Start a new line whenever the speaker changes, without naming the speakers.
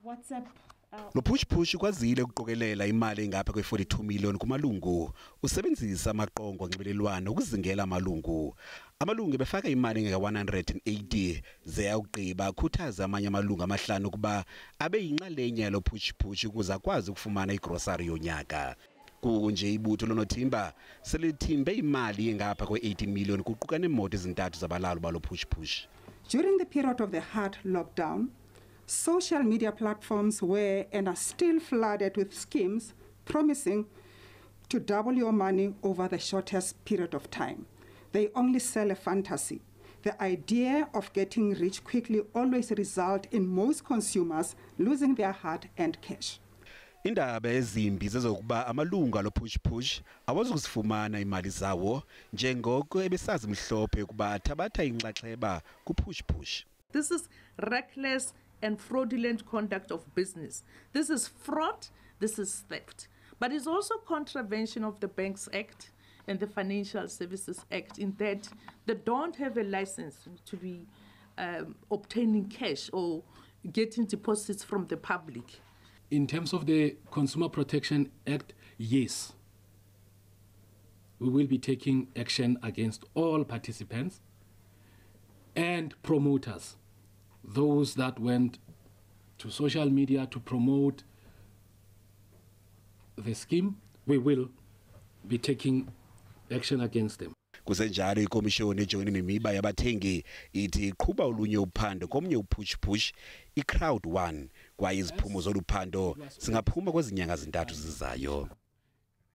WhatsApp
LoPhush Phush ukwazile ukuqokelela imali engapha kwe42 million kumalungu usebenzisa amaqongo onxibelelwano ukuzingela amalungu. Amalungu befaka imali ngeka180 zeyawugqiba khuthaza amanye amalungu amahlanu kuba abe yinxalenye yaLoPhush Phush ukuze akwazi ukufumana igrocery yonyaka. Kunje ibutho lonothimba selithimbe imali engapha kwe80 million kuquka neemoto ezintathu zabalawuli balo-Phush Phush.
During the period of the hard lockdown, social media platforms were and are still flooded with schemes promising to double your money over the shortest period of time. They only sell a fantasy. The idea of getting rich quickly always results in most consumers losing their hard-earned cash.
Iindaba ezimbi zezokuba amalungu alo-Phush Phush awazukuzifumana imali zawo njengoko ebesazi mhlophe ukuba athabatha inxaxheba ku-Phush Phush.
This is reckless and fraudulent conduct of business. This is fraud, this is theft. But it's also contravention of the Banks Act and the Financial Services Act in that they don't have a license to be obtaining cash or getting deposits from the public.
In terms of the Consumer Protection Act, yes, we will be taking action against all participants and promoters, those that went to social media to promote the scheme. We will be taking action against them.
Kusenjalo ikomishoni ejongene nemiba yabathengi ithi iqhuba olunye uphando komnye uPhush Phush iCrowd1 kwaye iziphumo zoluphando singaphuma kwezinyanga zintathu zizayo.